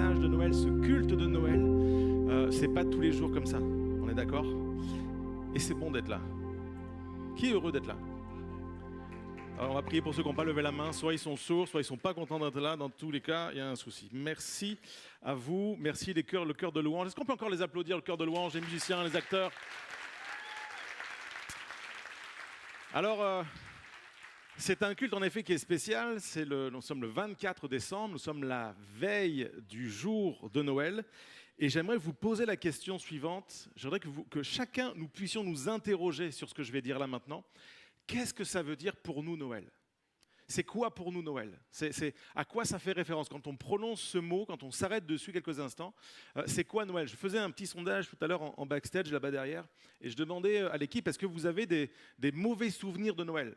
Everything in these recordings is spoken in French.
message de Noël, ce culte de Noël, c'est pas tous les jours comme ça. On est d'accord? Et c'est bon d'être là. Qui est heureux d'être là? Alors on va prier pour ceux qui n'ont pas levé la main. Soit ils sont sourds, soit ils ne sont pas contents d'être là. Dans tous les cas, il y a un souci. Merci à vous. Merci les chœurs, le chœur de louange. Est-ce qu'on peut encore les applaudir, le chœur de louange, les musiciens, les acteurs? Alors, c'est un culte en effet qui est spécial. Nous sommes le 24 décembre. Nous sommes la veille du jour de Noël. Et j'aimerais vous poser la question suivante. J'aimerais que chacun, nous puissions nous interroger sur ce que je vais dire là maintenant. Qu'est-ce que ça veut dire pour nous Noël? C'est quoi pour nous Noël? À quoi ça fait référence? Quand on prononce ce mot, quand on s'arrête dessus quelques instants, c'est quoi Noël? Je faisais un petit sondage tout à l'heure en backstage là-bas derrière et je demandais à l'équipe, est-ce que vous avez des mauvais souvenirs de Noël?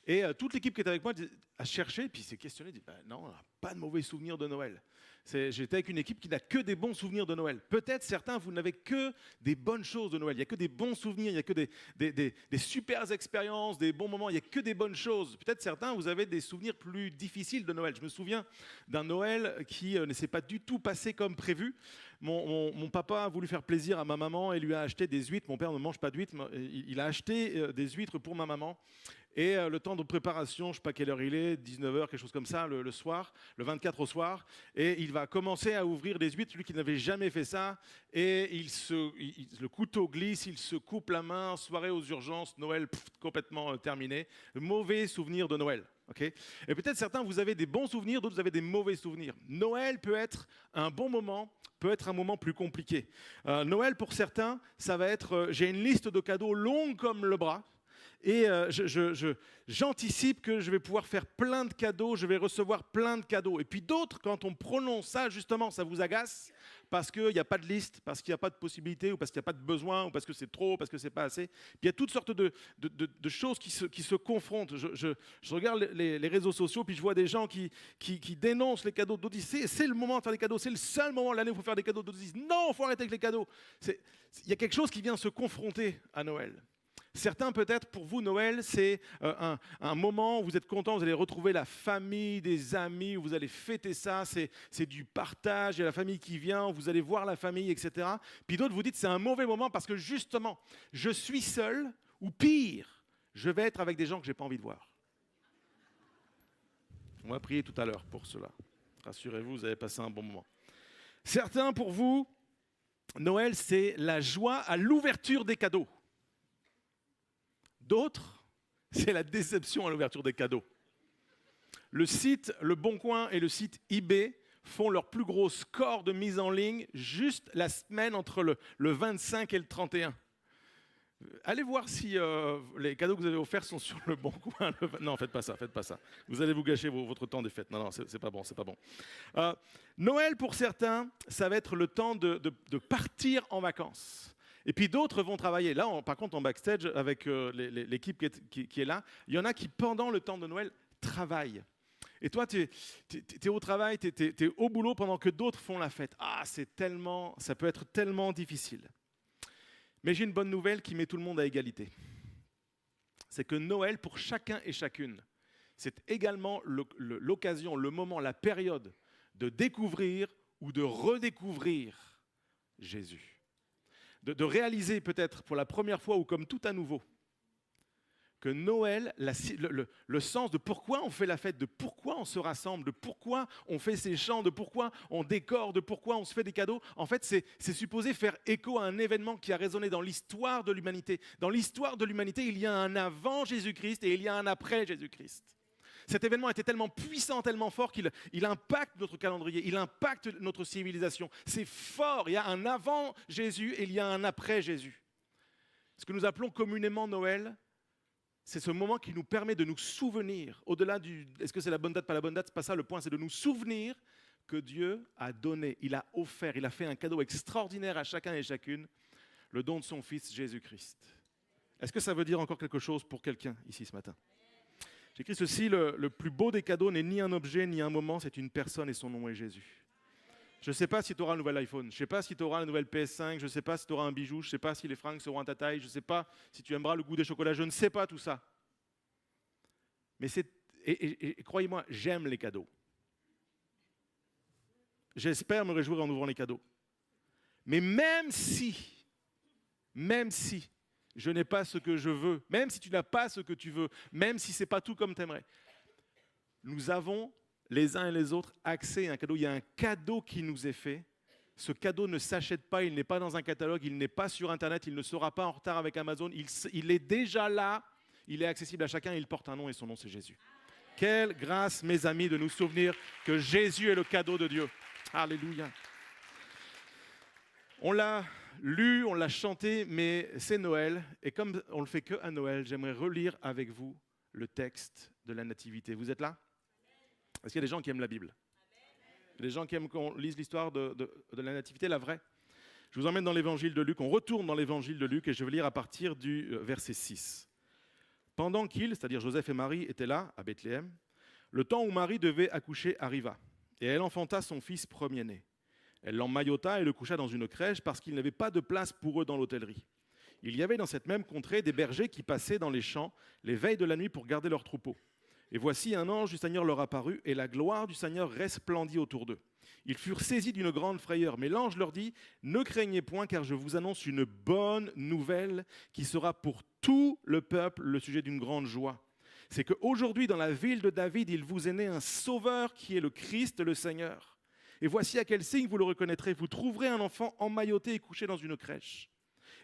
Et toute l'équipe qui était avec moi a cherché, puis s'est questionnée, dit non, on n'a pas de mauvais souvenirs de Noël. J'étais avec une équipe qui n'a que des bons souvenirs de Noël. Peut-être certains, vous n'avez que des bonnes choses de Noël. Il n'y a que des bons souvenirs, il n'y a que des super expériences, des bons moments, il n'y a que des bonnes choses. Peut-être certains, vous avez des souvenirs plus difficiles de Noël. Je me souviens d'un Noël qui ne s'est pas du tout passé comme prévu. Mon papa a voulu faire plaisir à ma maman et lui a acheté des huîtres. Mon père ne mange pas d'huîtres, il a acheté des huîtres pour ma maman. Et le temps de préparation, je ne sais pas quelle heure il est, 19h, quelque chose comme ça, le soir, le 24 au soir. Et il va commencer à ouvrir les huîtres, lui qui n'avait jamais fait ça. Et le couteau glisse, il se coupe la main, soirée aux urgences, Noël complètement terminé. Mauvais souvenir de Noël. Okay, et peut-être certains, vous avez des bons souvenirs, d'autres, vous avez des mauvais souvenirs. Noël peut être un bon moment, peut être un moment plus compliqué. Noël, pour certains, ça va être, j'ai une liste de cadeaux longue comme le bras. Et j'anticipe que je vais pouvoir faire plein de cadeaux, je vais recevoir plein de cadeaux. Et puis d'autres, quand on prononce ça, justement, ça vous agace parce qu'il n'y a pas de liste, parce qu'il n'y a pas de possibilité, ou parce qu'il n'y a pas de besoin, ou parce que c'est trop, parce que c'est pas assez. Puis il y a toutes sortes de choses qui se confrontent. Je regarde les réseaux sociaux, puis je vois des gens qui dénoncent les cadeaux. D'autres disent c'est le moment de faire des cadeaux, c'est le seul moment de l'année où il faut faire des cadeaux. D'autres disent non, il faut arrêter avec les cadeaux. Il y a quelque chose qui vient se confronter à Noël. Certains, peut-être, pour vous, Noël, c'est un moment où vous êtes contents, vous allez retrouver la famille, des amis, où vous allez fêter ça, c'est du partage, il y a la famille qui vient, vous allez voir la famille, etc. Puis d'autres, vous dites, c'est un mauvais moment parce que justement, je suis seul, ou pire, je vais être avec des gens que je n'ai pas envie de voir. On va prier tout à l'heure pour cela. Rassurez-vous, vous allez passer un bon moment. Certains, pour vous, Noël, c'est la joie à l'ouverture des cadeaux. D'autres, c'est la déception à l'ouverture des cadeaux. Le site Le Bon Coin et le site eBay font leur plus gros score de mise en ligne juste la semaine entre le 25 et le 31. Allez voir si les cadeaux que vous avez offerts sont sur Le Bon Coin. Non, faites pas ça. Vous allez vous gâcher votre temps des fêtes. Non, c'est pas bon, c'est pas bon. Noël, pour certains, ça va être le temps de partir en vacances. Et puis d'autres vont travailler. Là, par contre, en backstage, avec l'équipe qui est là, il y en a qui, pendant le temps de Noël, travaillent. Et toi, tu es au travail, tu es au boulot pendant que d'autres font la fête. Ah, ça peut être tellement difficile. Mais j'ai une bonne nouvelle qui met tout le monde à égalité. C'est que Noël, pour chacun et chacune, c'est également l'occasion, le moment, la période de découvrir ou de redécouvrir Jésus. De réaliser peut-être pour la première fois ou comme tout à nouveau que Noël, le sens de pourquoi on fait la fête, de pourquoi on se rassemble, de pourquoi on fait ces chants, de pourquoi on décore, de pourquoi on se fait des cadeaux, en fait c'est supposé faire écho à un événement qui a résonné dans l'histoire de l'humanité. Dans l'histoire de l'humanité, il y a un avant Jésus-Christ et il y a un après Jésus-Christ. Cet événement était tellement puissant, tellement fort qu'il impacte notre calendrier, il impacte notre civilisation. C'est fort, il y a un avant Jésus et il y a un après Jésus. Ce que nous appelons communément Noël, c'est ce moment qui nous permet de nous souvenir, au-delà est-ce que c'est la bonne date, pas la bonne date, c'est pas ça le point, c'est de nous souvenir que Dieu a donné, il a offert, il a fait un cadeau extraordinaire à chacun et chacune, le don de son Fils Jésus-Christ. Est-ce que ça veut dire encore quelque chose pour quelqu'un ici ce matin ? J'écris ceci, le plus beau des cadeaux n'est ni un objet ni un moment, c'est une personne et son nom est Jésus. Je ne sais pas si tu auras un nouvel iPhone, je ne sais pas si tu auras la nouvelle PS5, je ne sais pas si tu auras un bijou, je ne sais pas si les fringues seront à ta taille, je ne sais pas si tu aimeras le goût des chocolats, je ne sais pas tout ça. Mais et croyez-moi, j'aime les cadeaux. j'espère me réjouir en ouvrant les cadeaux. Mais même si je n'ai pas ce que je veux, même si tu n'as pas ce que tu veux, même si ce n'est pas tout comme tu aimerais, nous avons les uns et les autres accès à un cadeau. Il y a un cadeau qui nous est fait. Ce cadeau ne s'achète pas, il n'est pas dans un catalogue, il n'est pas sur Internet, il ne sera pas en retard avec Amazon. Il est déjà là, il est accessible à chacun, il porte un nom et son nom c'est Jésus. Quelle grâce, mes amis, de nous souvenir que Jésus est le cadeau de Dieu. Alléluia. On l'a lu, on l'a chanté, mais c'est Noël. Et comme on ne le fait qu'à Noël, j'aimerais relire avec vous le texte de la Nativité. Vous êtes là? Est-ce qu'il y a des gens qui aiment la Bible? Des gens qui aiment qu'on lise l'histoire de la Nativité, la vraie? Je vous emmène dans l'évangile de Luc. On retourne dans l'évangile de Luc et je vais lire à partir du verset 6. Pendant qu'ils, c'est-à-dire Joseph et Marie, étaient là, à Bethléem, le temps où Marie devait accoucher arriva. Et elle enfanta son fils premier-né. Elle l'emmaillota et le coucha dans une crèche parce qu'il n'y avait pas de place pour eux dans l'hôtellerie. Il y avait dans cette même contrée des bergers qui passaient dans les champs les veilles de la nuit pour garder leurs troupeaux. Et voici un ange du Seigneur leur apparut et la gloire du Seigneur resplendit autour d'eux. Ils furent saisis d'une grande frayeur, mais l'ange leur dit « Ne craignez point car je vous annonce une bonne nouvelle qui sera pour tout le peuple le sujet d'une grande joie. C'est qu'aujourd'hui dans la ville de David, il vous est né un sauveur qui est le Christ, le Seigneur. Et voici à quel signe vous le reconnaîtrez. Vous trouverez un enfant emmailloté et couché dans une crèche. »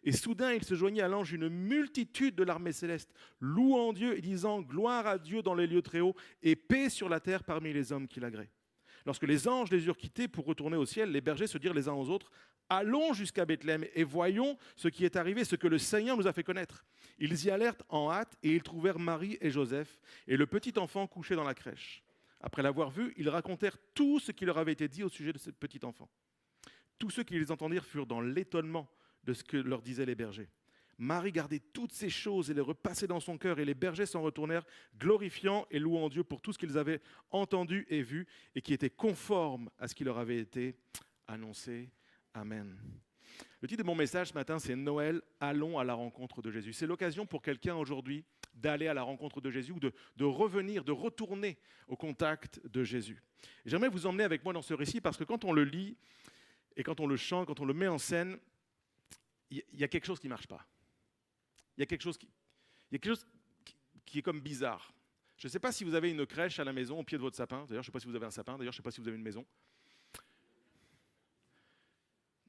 Et soudain, il se joignit à l'ange une multitude de l'armée céleste, louant Dieu et disant « Gloire à Dieu dans les lieux très hauts et paix sur la terre parmi les hommes qui l'agréent. » Lorsque les anges les eurent quittés pour retourner au ciel, les bergers se dirent les uns aux autres « Allons jusqu'à Bethléem et voyons ce qui est arrivé, ce que le Seigneur nous a fait connaître. » Ils y allèrent en hâte et ils trouvèrent Marie et Joseph et le petit enfant couché dans la crèche. Après l'avoir vu, ils racontèrent tout ce qui leur avait été dit au sujet de ce petit enfant. Tous ceux qui les entendirent furent dans l'étonnement de ce que leur disaient les bergers. Marie gardait toutes ces choses et les repassait dans son cœur, et les bergers s'en retournèrent, glorifiant et louant Dieu pour tout ce qu'ils avaient entendu et vu, et qui était conforme à ce qui leur avait été annoncé. Amen. Le titre de mon message ce matin, c'est Noël, allons à la rencontre de Jésus. C'est l'occasion pour quelqu'un aujourd'hui d'aller à la rencontre de Jésus ou de revenir, de retourner au contact de Jésus. Et j'aimerais vous emmener avec moi dans ce récit parce que quand on le lit et quand on le chante, quand on le met en scène, il y a quelque chose qui ne marche pas. Il y a quelque chose qui est comme bizarre. Je ne sais pas si vous avez une crèche à la maison au pied de votre sapin. D'ailleurs, je ne sais pas si vous avez un sapin. D'ailleurs, je ne sais pas si vous avez une maison.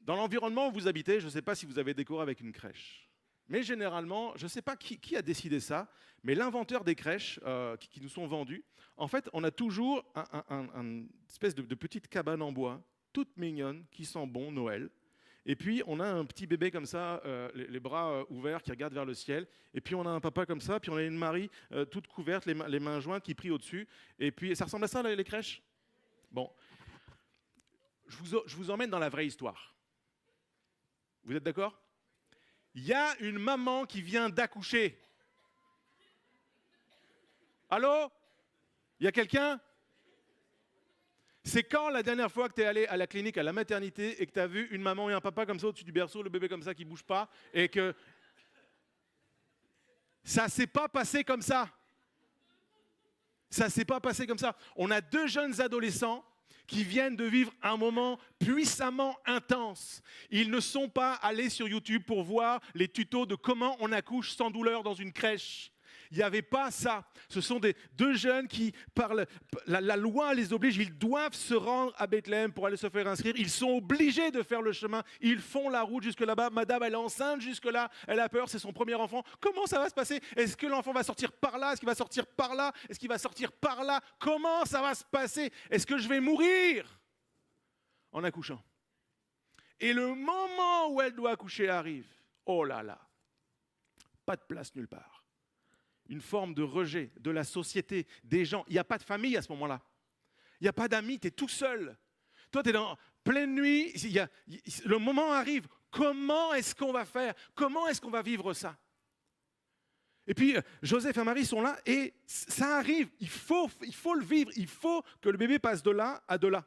Dans l'environnement où vous habitez, je ne sais pas si vous avez décoré avec une crèche. Mais généralement, je ne sais pas qui a décidé ça, mais l'inventeur des crèches qui nous sont vendues, en fait, on a toujours une espèce de petite cabane en bois, toute mignonne, qui sent bon Noël. Et puis, on a un petit bébé comme ça, les bras ouverts, qui regarde vers le ciel. Et puis, on a un papa comme ça, puis on a une Marie toute couverte, les mains jointes, qui prie au-dessus. Et puis, ça ressemble à ça, les crèches? Bon. Je vous emmène dans la vraie histoire. Vous êtes d'accord? Il y a une maman qui vient d'accoucher. Allô? Il y a quelqu'un? C'est quand la dernière fois que tu es allé à la clinique, à la maternité, et que tu as vu une maman et un papa comme ça au-dessus du berceau, le bébé comme ça qui ne bouge pas, et que ça ne s'est pas passé comme ça? Ça ne s'est pas passé comme ça. On a 2 jeunes adolescents qui viennent de vivre un moment puissamment intense. Ils ne sont pas allés sur YouTube pour voir les tutos de comment on accouche sans douleur dans une crèche. Il n'y avait pas ça. Ce sont 2 jeunes qui, par la loi les oblige, ils doivent se rendre à Bethléem pour aller se faire inscrire. Ils sont obligés de faire le chemin. Ils font la route jusque là-bas. Madame, elle est enceinte jusque là. Elle a peur, c'est son premier enfant. Comment ça va se passer? Est-ce que l'enfant va sortir par là? Est-ce qu'il va sortir par là? Est-ce qu'il va sortir par là? Comment ça va se passer? Est-ce que je vais mourir en accouchant? Et le moment où elle doit accoucher arrive. Oh là là. Pas de place nulle part. Une forme de rejet de la société, des gens. Il n'y a pas de famille à ce moment-là. Il n'y a pas d'amis, tu es tout seul. Toi, tu es dans pleine nuit, le moment arrive. Comment est-ce qu'on va faire? Comment est-ce qu'on va vivre ça? Et puis, Joseph et Marie sont là et ça arrive. Il faut le vivre. Il faut que le bébé passe de là à de là.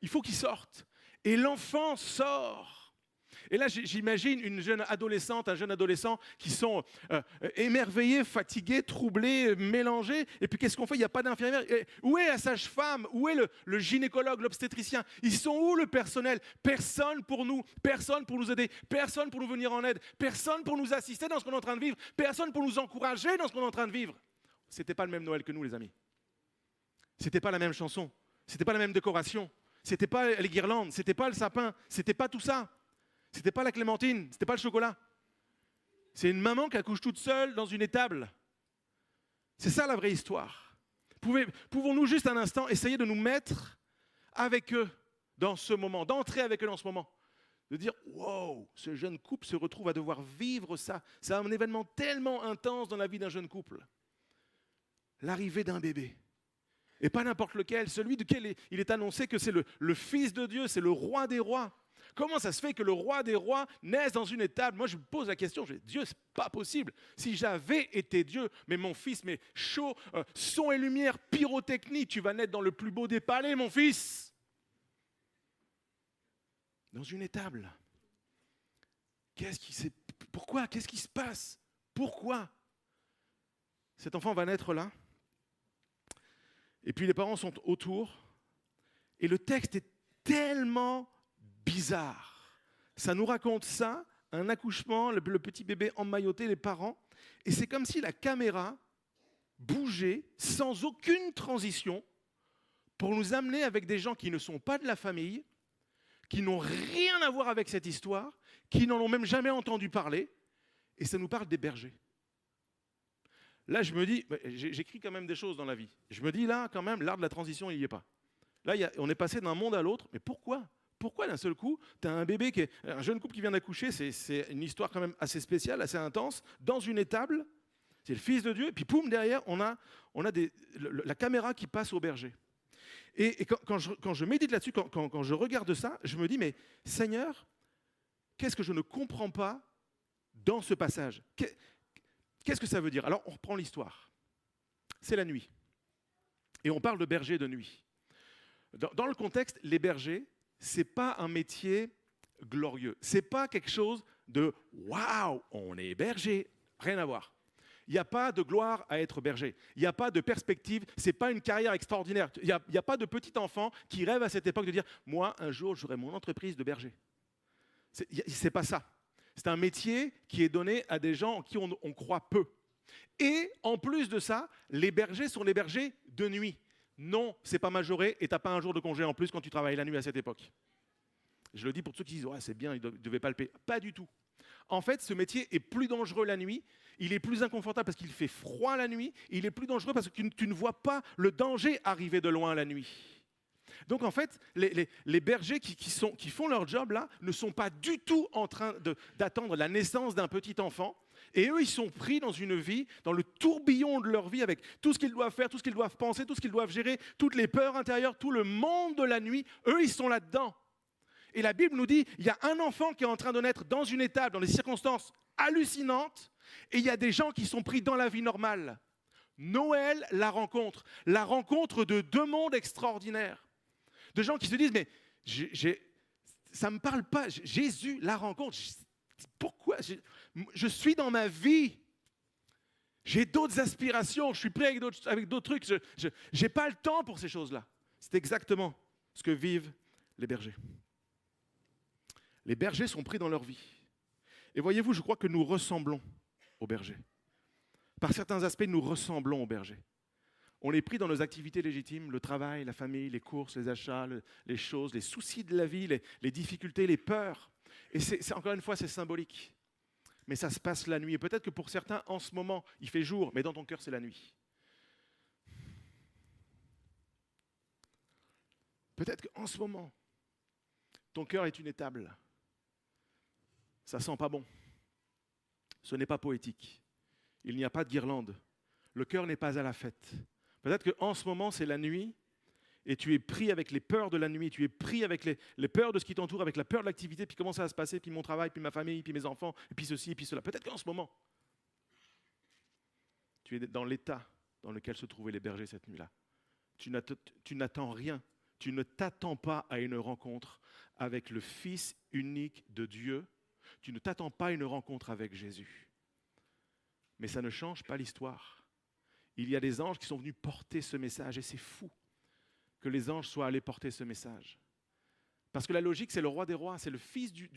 Il faut qu'il sorte. Et l'enfant sort. Et là, j'imagine une jeune adolescente, un jeune adolescent qui sont émerveillés, fatigués, troublés, mélangés. Et puis qu'est-ce qu'on fait? Il n'y a pas d'infirmière. Où est la sage-femme? Où est le gynécologue, l'obstétricien? Ils sont où le personnel? Personne pour nous, personne pour nous aider, personne pour nous venir en aide, personne pour nous assister dans ce qu'on est en train de vivre, personne pour nous encourager dans ce qu'on est en train de vivre. C'était pas le même Noël que nous, les amis. C'était pas la même chanson, c'était pas la même décoration. C'était pas les guirlandes, c'était pas le sapin, c'était pas tout ça. C'était pas la clémentine, c'était pas le chocolat. C'est une maman qui accouche toute seule dans une étable. C'est ça la vraie histoire. Pouvons-nous juste un instant essayer de nous mettre avec eux dans ce moment, d'entrer avec eux dans ce moment, de dire « Wow, ce jeune couple se retrouve à devoir vivre ça. C'est un événement tellement intense dans la vie d'un jeune couple. L'arrivée d'un bébé. Et pas n'importe lequel, celui duquel il est annoncé que c'est le Fils de Dieu, c'est le Roi des rois. Comment ça se fait que le Roi des rois naisse dans une étable? Moi, je me pose la question, je dis, Dieu, c'est pas possible. Si j'avais été Dieu, mais mon fils, mais chaud, son et lumière, pyrotechnie, tu vas naître dans le plus beau des palais, mon fils. Dans une étable. Pourquoi? Qu'est-ce qui se passe? Pourquoi? Cet enfant va naître là. Et puis les parents sont autour. Et le texte est tellement bizarre. Ça nous raconte ça, un accouchement, le petit bébé emmailloté, les parents. Et c'est comme si la caméra bougeait sans aucune transition pour nous amener avec des gens qui ne sont pas de la famille, qui n'ont rien à voir avec cette histoire, qui n'en ont même jamais entendu parler. Et ça nous parle des bergers. Là, je me dis, j'écris quand même des choses dans la vie. Je me dis, là, quand même, l'art de la transition, il n'y est pas. Là, on est passé d'un monde à l'autre, mais pourquoi? Pourquoi d'un seul coup, tu as un bébé, un jeune couple qui vient d'accoucher, c'est une histoire quand même assez spéciale, assez intense, dans une étable, c'est le Fils de Dieu, et puis poum, derrière, on a la caméra qui passe au berger. Et quand je médite là-dessus, quand je regarde ça, je me dis, mais Seigneur, qu'est-ce que je ne comprends pas dans ce passage? Qu'est-ce que ça veut dire? Alors, on reprend l'histoire. C'est la nuit. Et on parle de berger de nuit. Dans le contexte, les bergers, ce n'est pas un métier glorieux. Ce n'est pas quelque chose de « waouh, on est berger ». Rien à voir. Il n'y a pas de gloire à être berger. Il n'y a pas de perspective. Ce n'est pas une carrière extraordinaire. Il n'y a pas de petit enfant qui rêve à cette époque de dire « moi, un jour, j'aurai mon entreprise de berger ». Ce n'est pas ça. C'est un métier qui est donné à des gens en qui on croit peu. Et en plus de ça, les bergers sont les bergers de nuit. Non, ce n'est pas majoré et tu n'as pas un jour de congé en plus quand tu travailles la nuit à cette époque. Je le dis pour ceux qui disent « c'est bien, ils ne devaient pas le payer ». Pas du tout. En fait, ce métier est plus dangereux la nuit. Il est plus inconfortable parce qu'il fait froid la nuit. Il est plus dangereux parce que tu ne vois pas le danger arriver de loin la nuit. Donc en fait, les bergers qui font leur job là ne sont pas du tout en train d'attendre la naissance d'un petit enfant. Et eux, ils sont pris dans une vie, dans le tourbillon de leur vie, avec tout ce qu'ils doivent faire, tout ce qu'ils doivent penser, tout ce qu'ils doivent gérer, toutes les peurs intérieures, tout le monde de la nuit. Eux, ils sont là-dedans. Et la Bible nous dit, il y a un enfant qui est en train de naître dans une étable, dans des circonstances hallucinantes, et il y a des gens qui sont pris dans la vie normale. Noël, la rencontre de deux mondes extraordinaires. De gens qui se disent, mais ça ne me parle pas, Jésus, la rencontre, pourquoi? Je suis dans ma vie, j'ai d'autres aspirations, je suis prêt avec d'autres trucs, je n'ai pas le temps pour ces choses-là. C'est exactement ce que vivent les bergers. Les bergers sont pris dans leur vie. Et voyez-vous, je crois que nous ressemblons aux bergers. Par certains aspects, nous ressemblons aux bergers. On est pris dans nos activités légitimes, le travail, la famille, les courses, les achats, les choses, les soucis de la vie, les difficultés, les peurs. Et encore une fois, c'est symbolique. Mais ça se passe la nuit. Et peut-être que pour certains, en ce moment, il fait jour, mais dans ton cœur, c'est la nuit. Peut-être qu'en ce moment, ton cœur est une étable. Ça sent pas bon. Ce n'est pas poétique. Il n'y a pas de guirlande. Le cœur n'est pas à la fête. Peut-être qu'en ce moment, c'est la nuit et tu es pris avec les peurs de la nuit, tu es pris avec les peurs de ce qui t'entoure, avec la peur de l'activité, puis comment ça va se passer, puis mon travail, puis ma famille, puis mes enfants, et puis ceci, et puis cela. Peut-être qu'en ce moment, tu es dans l'état dans lequel se trouvaient les bergers cette nuit-là. Tu n'attends rien tu ne t'attends pas à une rencontre avec le Fils unique de Dieu. Tu ne t'attends pas à une rencontre avec Jésus. Mais ça ne change pas l'histoire. Il y a des anges qui sont venus porter ce message et c'est fou que les anges soient allés porter ce message. Parce que la logique, c'est le roi des rois, c'est le Fils du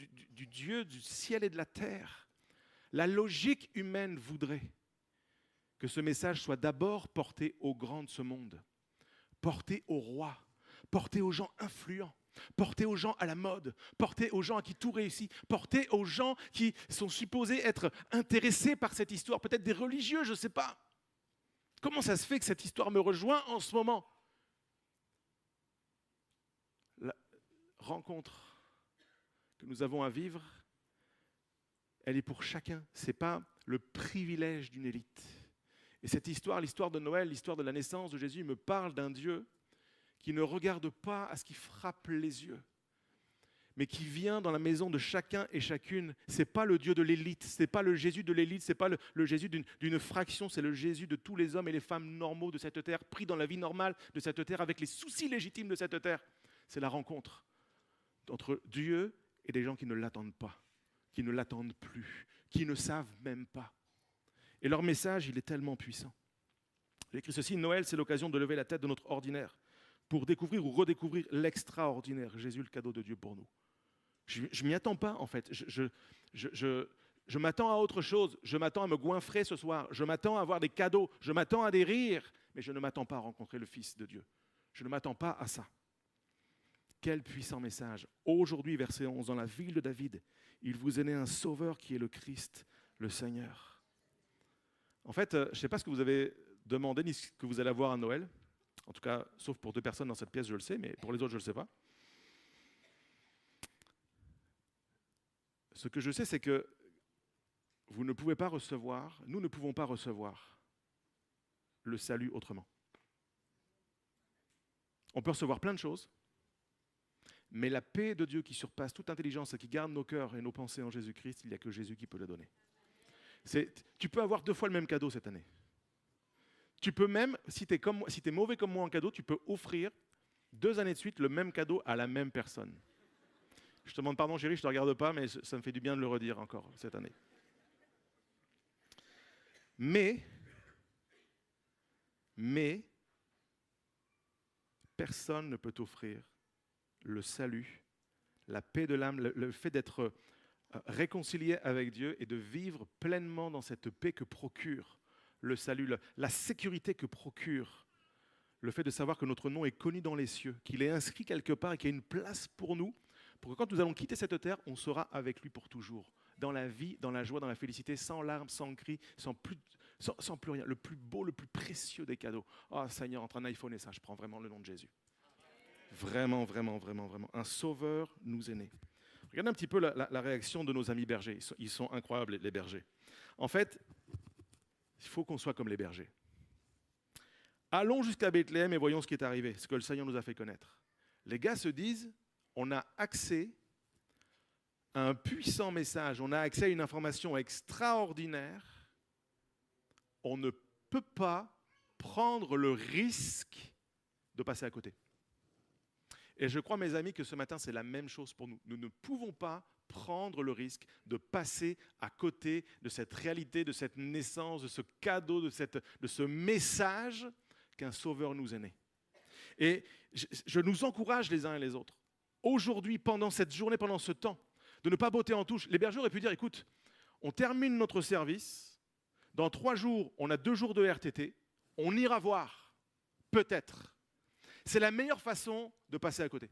Dieu du ciel et de la terre. La logique humaine voudrait que ce message soit d'abord porté aux grands de ce monde, porté aux rois, porté aux gens influents, porté aux gens à la mode, porté aux gens à qui tout réussit, porté aux gens qui sont supposés être intéressés par cette histoire, peut-être des religieux, je ne sais pas. Comment ça se fait que cette histoire me rejoint en ce moment? La rencontre que nous avons à vivre, elle est pour chacun. Ce n'est pas le privilège d'une élite. Et cette histoire, l'histoire de Noël, l'histoire de la naissance de Jésus, me parle d'un Dieu qui ne regarde pas à ce qui frappe les yeux, mais qui vient dans la maison de chacun et chacune. Ce n'est pas le Dieu de l'élite, ce n'est pas le Jésus de l'élite, ce n'est pas le Jésus d'une fraction, c'est le Jésus de tous les hommes et les femmes normaux de cette terre, pris dans la vie normale de cette terre, avec les soucis légitimes de cette terre. C'est la rencontre entre Dieu et des gens qui ne l'attendent pas, qui ne l'attendent plus, qui ne savent même pas. Et leur message, il est tellement puissant. J'ai écrit ceci: Noël, c'est l'occasion de lever la tête de notre ordinaire pour découvrir ou redécouvrir l'extraordinaire, Jésus, le cadeau de Dieu pour nous. Je ne m'y attends pas, en fait. Je m'attends à autre chose. Je m'attends à me goinfrer ce soir. Je m'attends à avoir des cadeaux. Je m'attends à des rires. Mais je ne m'attends pas à rencontrer le Fils de Dieu. Je ne m'attends pas à ça. Quel puissant message. Aujourd'hui, verset 11, dans la ville de David, il vous est né un sauveur qui est le Christ, le Seigneur. En fait, je ne sais pas ce que vous avez demandé ni ce que vous allez avoir à Noël. En tout cas, sauf pour 2 personnes dans cette pièce, je le sais, mais pour les autres, je ne le sais pas. Ce que je sais, c'est que vous ne pouvez pas recevoir, nous ne pouvons pas recevoir le salut autrement. On peut recevoir plein de choses, mais la paix de Dieu qui surpasse toute intelligence et qui garde nos cœurs et nos pensées en Jésus-Christ, il n'y a que Jésus qui peut la donner. Tu peux avoir 2 fois le même cadeau cette année. Tu peux même, si tu es mauvais comme moi en cadeau, tu peux offrir 2 années de suite le même cadeau à la même personne. Je te demande pardon, chérie, je ne te regarde pas, mais ça me fait du bien de le redire encore cette année. Mais, personne ne peut t'offrir le salut, la paix de l'âme, le fait d'être réconcilié avec Dieu et de vivre pleinement dans cette paix que procure le salut, la sécurité que procure le fait de savoir que notre nom est connu dans les cieux, qu'il est inscrit quelque part et qu'il y a une place pour nous, pour que quand nous allons quitter cette terre, on sera avec lui pour toujours, dans la vie, dans la joie, dans la félicité, sans larmes, sans cris, sans plus rien. Le plus beau, le plus précieux des cadeaux. Oh Seigneur, entre un iPhone et ça, je prends vraiment le nom de Jésus. Vraiment, vraiment, vraiment, vraiment. Un sauveur nous est né. Regardez un petit peu la réaction de nos amis bergers. Ils sont incroyables, les bergers. En fait, il faut qu'on soit comme les bergers. Allons jusqu'à Bethléem et voyons ce qui est arrivé, ce que le Seigneur nous a fait connaître. Les gars se disent, on a accès à un puissant message, on a accès à une information extraordinaire. On ne peut pas prendre le risque de passer à côté. Et je crois, mes amis, que ce matin, c'est la même chose pour nous. Nous ne pouvons pas prendre le risque de passer à côté de cette réalité, de cette naissance, de ce cadeau, de ce message qu'un sauveur nous est né. Et je nous encourage les uns et les autres, aujourd'hui, pendant cette journée, pendant ce temps, de ne pas botter en touche. Les bergers auraient pu dire, écoute, on termine notre service, dans 3 jours, on a 2 jours de RTT, on ira voir, peut-être. C'est la meilleure façon de passer à côté.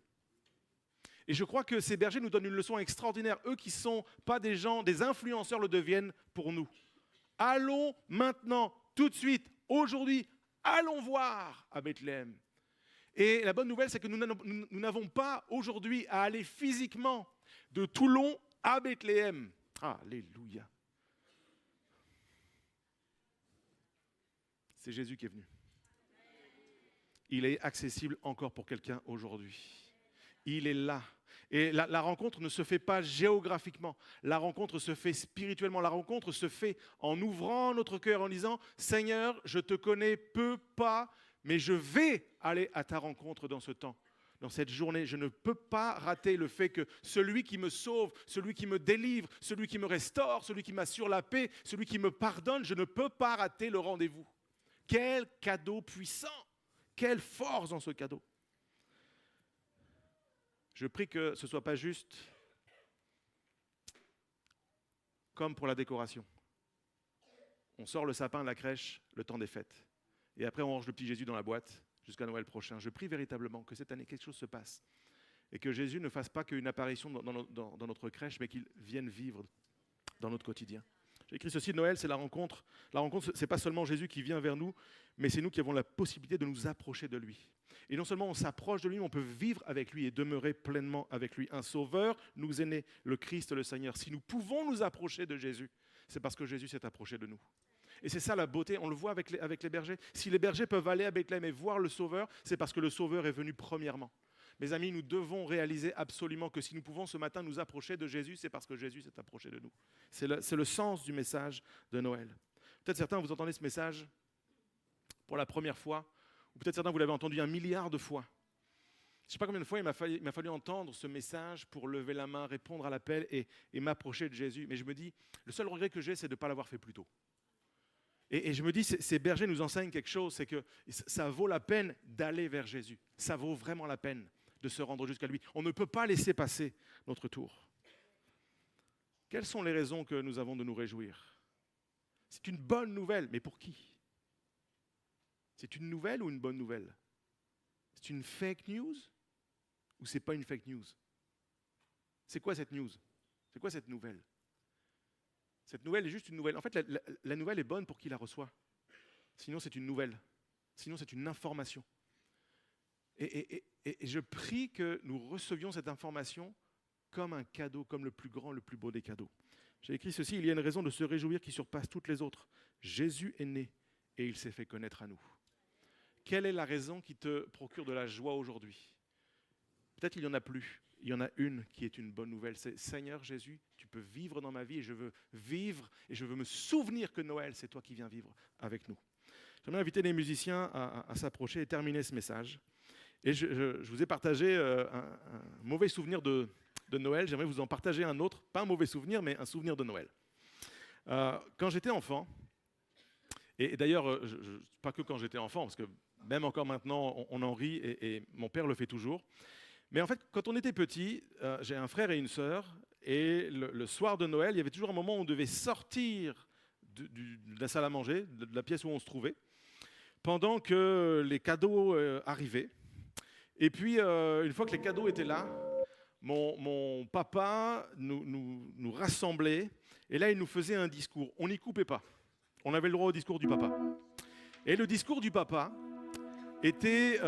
Et je crois que ces bergers nous donnent une leçon extraordinaire. Eux qui ne sont pas des gens, des influenceurs le deviennent pour nous. Allons maintenant, tout de suite, aujourd'hui, allons voir à Bethléem. Et la bonne nouvelle, c'est que nous n'avons pas aujourd'hui à aller physiquement de Toulon à Bethléem. Alléluia. C'est Jésus qui est venu. Il est accessible encore pour quelqu'un aujourd'hui. Il est là. Et la rencontre ne se fait pas géographiquement. La rencontre se fait spirituellement. La rencontre se fait en ouvrant notre cœur, en disant « Seigneur, je te connais peu, pas, mais je vais aller à ta rencontre dans ce temps. dans cette journée. Je ne peux pas rater le fait que celui qui me sauve, celui qui me délivre, celui qui me restaure, celui qui m'assure la paix, celui qui me pardonne, je ne peux pas rater le rendez-vous. Quel cadeau puissant! Quelle force dans ce cadeau! Je prie que ce ne soit pas juste comme pour la décoration. On sort le sapin de la crèche, le temps des fêtes. Et après, on range le petit Jésus dans la boîte jusqu'à Noël prochain. Je prie véritablement que cette année, quelque chose se passe. Et que Jésus ne fasse pas qu'une apparition dans notre crèche, mais qu'il vienne vivre dans notre quotidien. J'ai écrit ceci, Noël, c'est la rencontre. La rencontre, ce n'est pas seulement Jésus qui vient vers nous, mais c'est nous qui avons la possibilité de nous approcher de lui. Et non seulement on s'approche de lui, mais on peut vivre avec lui et demeurer pleinement avec lui. Un sauveur nous est né, le Christ, le Seigneur. Si nous pouvons nous approcher de Jésus, c'est parce que Jésus s'est approché de nous. Et c'est ça la beauté, on le voit avec les bergers. Si les bergers peuvent aller à Bethléem et voir le Sauveur, c'est parce que le Sauveur est venu premièrement. Mes amis, nous devons réaliser absolument que si nous pouvons ce matin nous approcher de Jésus, c'est parce que Jésus s'est approché de nous. C'est le sens du message de Noël. Peut-être certains, vous entendez ce message pour la première fois, ou peut-être certains, vous l'avez entendu 1 milliard de fois. Je ne sais pas combien de fois il m'a fallu entendre ce message pour lever la main, répondre à l'appel et m'approcher de Jésus. Mais je me dis, le seul regret que j'ai, c'est de ne pas l'avoir fait plus tôt. Et je me dis, ces bergers nous enseignent quelque chose, c'est que ça vaut la peine d'aller vers Jésus. Ça vaut vraiment la peine de se rendre jusqu'à lui. On ne peut pas laisser passer notre tour. Quelles sont les raisons que nous avons de nous réjouir? C'est une bonne nouvelle, mais pour qui? C'est une nouvelle ou une bonne nouvelle? C'est une fake news ou c'est pas une fake news? C'est quoi cette news? C'est quoi cette nouvelle? Cette nouvelle est juste une nouvelle. En fait, la nouvelle est bonne pour qui la reçoit. Sinon, c'est une nouvelle. Sinon, c'est une information. Et je prie que nous recevions cette information comme un cadeau, comme le plus grand, le plus beau des cadeaux. J'ai écrit ceci, il y a une raison de se réjouir qui surpasse toutes les autres. Jésus est né et il s'est fait connaître à nous. Quelle est la raison qui te procure de la joie aujourd'hui? Peut-être qu'il n'y en a plus. Il y en a une qui est une bonne nouvelle. C'est Seigneur Jésus, tu peux vivre dans ma vie et je veux vivre et je veux me souvenir que Noël, c'est toi qui viens vivre avec nous. J'aimerais inviter les musiciens à s'approcher et terminer ce message. Et je vous ai partagé un mauvais souvenir de Noël. J'aimerais vous en partager un autre, pas un mauvais souvenir, mais un souvenir de Noël. Quand j'étais enfant, et d'ailleurs, pas que quand j'étais enfant, parce que même encore maintenant, on en rit et mon père le fait toujours. Mais en fait, quand on était petit, j'ai un frère et une sœur, et le soir de Noël, il y avait toujours un moment où on devait sortir de la salle à manger, de la pièce où on se trouvait, pendant que les cadeaux arrivaient. Et puis, une fois que les cadeaux étaient là, mon papa nous rassemblait, et là, il nous faisait un discours. On n'y coupait pas. On avait le droit au discours du papa. Et le discours du papa était,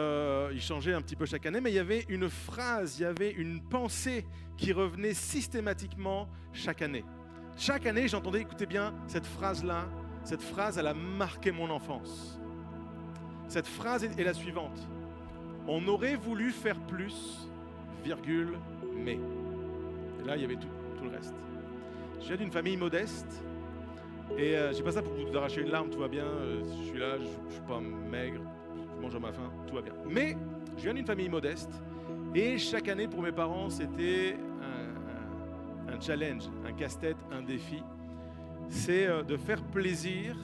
il changeait un petit peu chaque année, mais il y avait une phrase, il y avait une pensée qui revenait systématiquement chaque année. Chaque année, j'entendais, écoutez bien, cette phrase-là, cette phrase, elle a marqué mon enfance. Cette phrase est la suivante. On aurait voulu faire plus, virgule, mais. Et là, il y avait tout le reste. Je viens d'une famille modeste, et je dis pas ça pour vous arracher une larme, tout va bien, je suis là, je ne suis pas maigre, je mange à ma faim, tout va bien. Mais je viens d'une famille modeste, et chaque année pour mes parents, c'était un challenge, un casse-tête, un défi. C'est de faire plaisir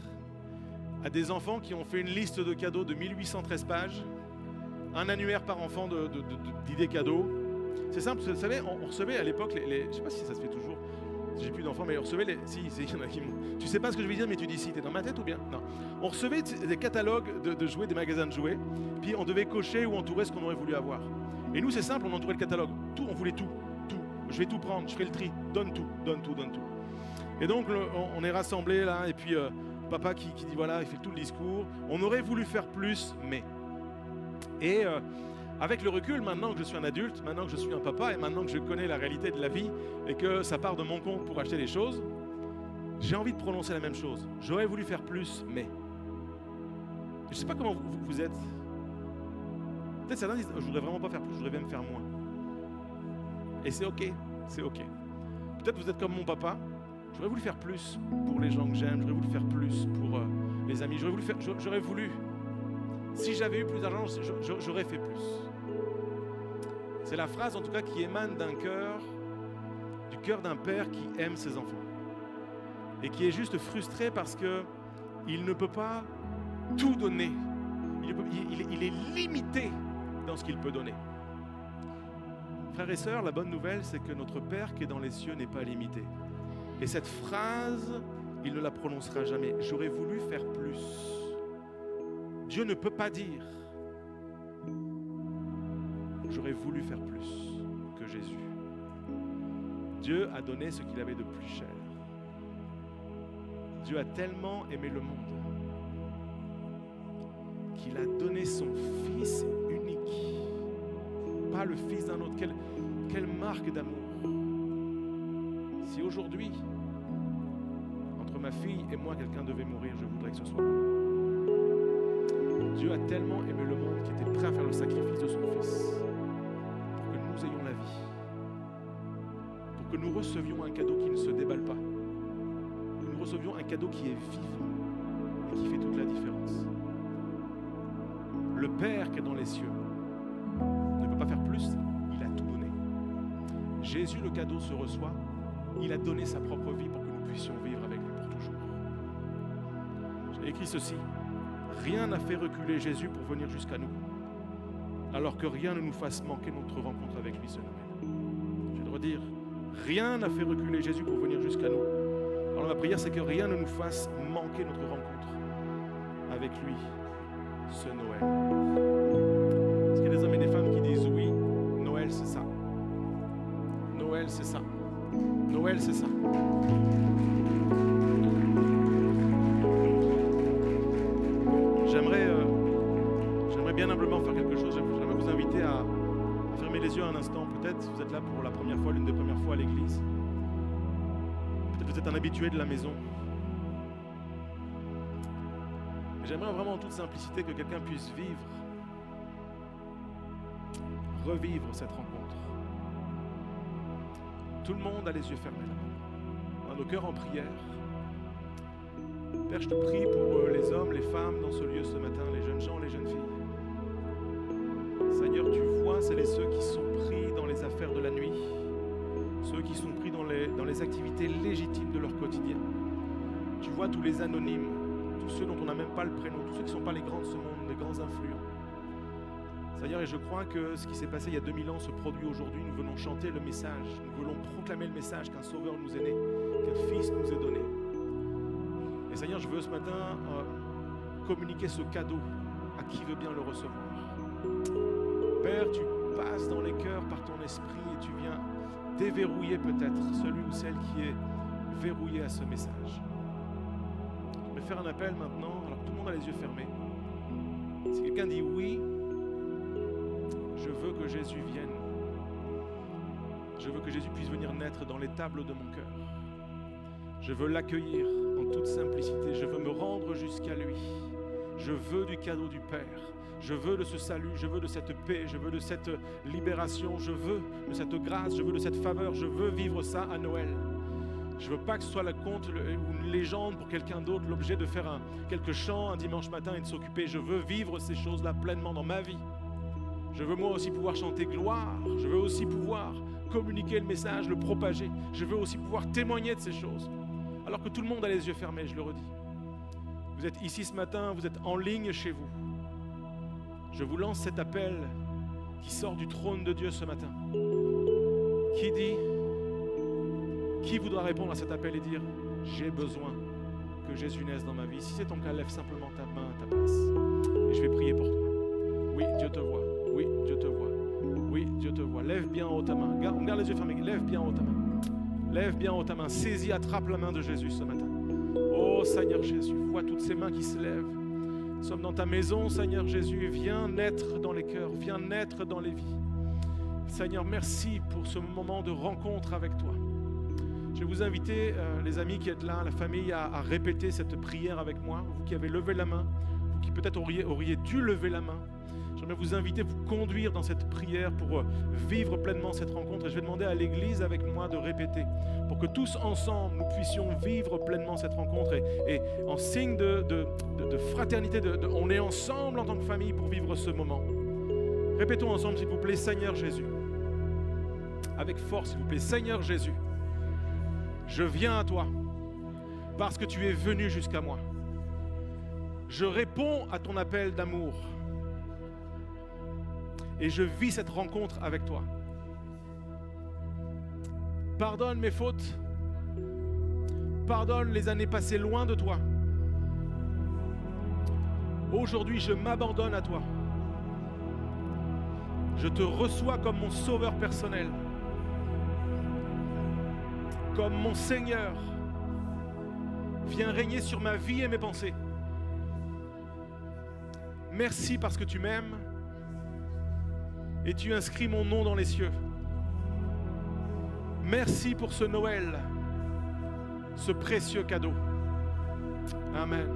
à des enfants qui ont fait une liste de cadeaux de 1813 pages, un annuaire par enfant d'idées cadeaux. C'est simple, vous savez, on recevait à l'époque, je ne sais pas si ça se fait toujours, j'ai plus d'enfants, mais on recevait il y en a qui m'ont... Tu sais pas ce que je veux dire, mais tu dis si, t'es dans ma tête ou bien? Non. On recevait des catalogues de jouets, des magasins de jouets, puis on devait cocher ou entourer ce qu'on aurait voulu avoir. Et nous, c'est simple, on entourait le catalogue. Tout, on voulait tout. Je vais tout prendre, je ferai le tri. Donne tout. Et donc, on est rassemblés là, et puis papa qui dit voilà, il fait tout le discours. On aurait voulu faire plus, mais... Et avec le recul, maintenant que je suis un adulte, maintenant que je suis un papa, et maintenant que je connais la réalité de la vie, et que ça part de mon compte pour acheter les choses, j'ai envie de prononcer la même chose. J'aurais voulu faire plus, mais... Je ne sais pas comment vous êtes. Peut-être certains disent, je ne voudrais vraiment pas faire plus, je voudrais même faire moins. Et c'est ok. Peut-être vous êtes comme mon papa, j'aurais voulu faire plus pour les gens que j'aime, j'aurais voulu faire plus pour les amis, j'aurais voulu, si j'avais eu plus d'argent, j'aurais fait plus. C'est la phrase en tout cas qui émane du cœur d'un père qui aime ses enfants et qui est juste frustré parce qu'il ne peut pas tout donner. Il est limité dans ce qu'il peut donner. Frères et sœurs, la bonne nouvelle, c'est que notre Père qui est dans les cieux n'est pas limité. Et cette phrase, il ne la prononcera jamais. J'aurais voulu faire plus. Dieu ne peut pas dire j'aurais voulu faire plus que Jésus. Dieu a donné ce qu'il avait de plus cher. Dieu a tellement aimé le monde qu'il a donné son Fils unique. Pas le fils d'un autre. Quelle marque d'amour. Si aujourd'hui, entre ma fille et moi, quelqu'un devait mourir, je voudrais que ce soit moi. Dieu a tellement aimé le monde qu'il était prêt à faire le sacrifice de son Fils pour que nous ayons la vie, pour que nous recevions un cadeau qui ne se déballe pas, que nous recevions un cadeau qui est vivant et qui fait toute la différence. Le Père qui est dans les cieux ne peut pas faire plus, il a tout donné. Jésus, le cadeau se reçoit, il a donné sa propre vie pour que nous puissions vivre avec lui pour toujours. J'ai écrit ceci: rien n'a fait reculer Jésus pour venir jusqu'à nous, alors que rien ne nous fasse manquer notre rencontre avec lui ce Noël. Je vais le redire, rien n'a fait reculer Jésus pour venir jusqu'à nous. Alors ma prière, c'est que rien ne nous fasse manquer notre rencontre avec lui ce Noël. Est-ce qu'il y a des hommes et des femmes qui disent oui, Noël c'est ça. Noël c'est ça. Noël c'est ça. J'aimerais bien humblement faire quelque chose. J'aimerais vous inviter à fermer les yeux un instant. Peut-être vous êtes là pour la première fois, l'une des premières fois à l'église. Peut-être vous êtes un habitué de la maison. J'aimerais vraiment en toute simplicité que quelqu'un puisse revivre cette rencontre. Tout le monde a les yeux fermés là. On a nos cœurs en prière. Père, je te prie pour les hommes, les femmes dans ce lieu ce matin, les jeunes gens, les jeunes filles. Seigneur, tu vois celles et ceux qui sont pris dans les affaires de la nuit, ceux qui sont pris dans les activités légitimes de leur quotidien. Tu vois tous les anonymes, tous ceux dont on n'a même pas le prénom, tous ceux qui ne sont pas les grands de ce monde, les grands influents. Seigneur, et je crois que ce qui s'est passé il y a 2000 ans se produit aujourd'hui. Nous venons chanter le message, nous voulons proclamer le message qu'un Sauveur nous est né, qu'un Fils nous est donné. Et Seigneur, je veux ce matin communiquer ce cadeau à qui veut bien le recevoir. Père, tu passes dans les cœurs par ton esprit et tu viens déverrouiller peut-être celui ou celle qui est verrouillé à ce message. Je vais faire un appel maintenant, alors que tout le monde a les yeux fermés. Si quelqu'un dit oui, je veux que Jésus vienne. Je veux que Jésus puisse venir naître dans les tables de mon cœur. Je veux l'accueillir en toute simplicité. Je veux me rendre jusqu'à lui. Je veux du cadeau du Père. Je veux de ce salut. Je veux de cette paix. Je veux de cette libération. Je veux de cette grâce. Je veux de cette faveur. Je veux vivre ça à Noël. Je ne veux pas que ce soit la conte ou une légende pour quelqu'un d'autre, l'objet de faire quelques chants un dimanche matin et de s'occuper. Je veux vivre ces choses-là pleinement dans ma vie. Je veux moi aussi pouvoir chanter gloire. Je veux aussi pouvoir communiquer le message, le propager. Je veux aussi pouvoir témoigner de ces choses. Alors que tout le monde a les yeux fermés, je le redis. Vous êtes ici ce matin, vous êtes en ligne chez vous. Je vous lance cet appel qui sort du trône de Dieu ce matin. Qui voudra répondre à cet appel et dire « J'ai besoin que Jésus naisse dans ma vie ». Si c'est ton cas, lève simplement ta main à ta place. Et je vais prier pour toi. Oui, Dieu te voit. Oui, Dieu te voit. Oui, Dieu te voit. Lève bien haut ta main. Garde les yeux fermés. Lève bien haut ta main. Lève bien haut ta main. Saisis, attrape la main de Jésus ce matin. Oh Seigneur Jésus, vois toutes ces mains qui se lèvent. Nous sommes dans ta maison, Seigneur Jésus. Viens naître dans les cœurs. Viens naître dans les vies. Seigneur, merci pour ce moment de rencontre avec toi. Je vais vous inviter, les amis qui êtes là, la famille, à répéter cette prière avec moi. Vous qui avez levé la main, vous qui peut-être auriez dû lever la main. J'aimerais vous inviter, vous conduire dans cette prière pour vivre pleinement cette rencontre. Et je vais demander à l'Église avec moi de répéter pour que tous ensemble, nous puissions vivre pleinement cette rencontre. Et en signe de fraternité, on est ensemble en tant que famille pour vivre ce moment. Répétons ensemble, s'il vous plaît, Seigneur Jésus, avec force, s'il vous plaît. Seigneur Jésus, je viens à toi parce que tu es venu jusqu'à moi. Je réponds à ton appel d'amour et je vis cette rencontre avec toi. Pardonne mes fautes, pardonne les années passées loin de toi. Aujourd'hui, je m'abandonne à toi. Je te reçois comme mon sauveur personnel, comme mon Seigneur. Viens régner sur ma vie et mes pensées. Merci parce que tu m'aimes et tu inscris mon nom dans les cieux. Merci pour ce Noël, ce précieux cadeau. Amen.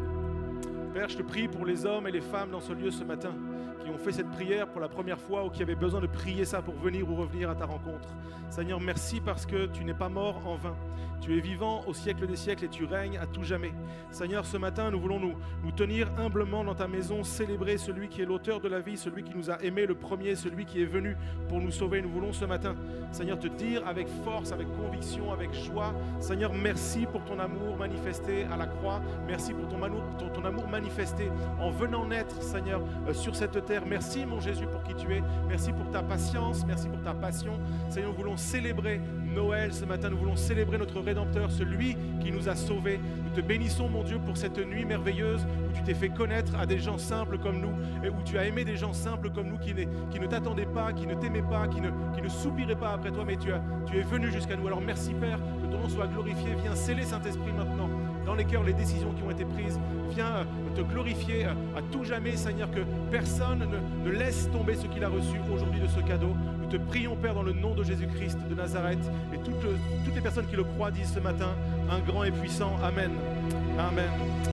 Père, je te prie pour les hommes et les femmes dans ce lieu ce matin qui ont fait cette prière pour la première fois ou qui avaient besoin de prier ça pour venir ou revenir à ta rencontre. Seigneur, merci parce que tu n'es pas mort en vain. Tu es vivant au siècle des siècles et tu règnes à tout jamais. Seigneur, ce matin, nous voulons nous tenir humblement dans ta maison, célébrer celui qui est l'auteur de la vie, celui qui nous a aimés le premier, celui qui est venu pour nous sauver. Nous voulons ce matin, Seigneur, te dire avec force, avec conviction, avec joie, Seigneur, merci pour ton amour manifesté à la croix. Merci pour ton amour manifesté en venant naître, Seigneur, sur cette terre. Merci, mon Jésus, pour qui tu es. Merci pour ta patience, merci pour ta passion. Seigneur, nous voulons célébrer Noël ce matin. Nous voulons célébrer notre Rédempteur, celui qui nous a sauvés. Nous te bénissons, mon Dieu, pour cette nuit merveilleuse où tu t'es fait connaître à des gens simples comme nous et où tu as aimé des gens simples comme nous qui ne t'attendaient pas, qui ne t'aimaient pas, qui ne soupiraient pas après toi, mais tu es venu jusqu'à nous. Alors merci, Père, que ton nom soit glorifié. Viens sceller, Saint-Esprit, maintenant dans les cœurs les décisions qui ont été prises. Viens te glorifier à tout jamais, Seigneur, que personne ne laisse tomber ce qu'il a reçu aujourd'hui de ce cadeau. Nous te prions, Père, dans le nom de Jésus-Christ de Nazareth. Et toutes les personnes qui le croient disent ce matin, un grand et puissant Amen. Amen.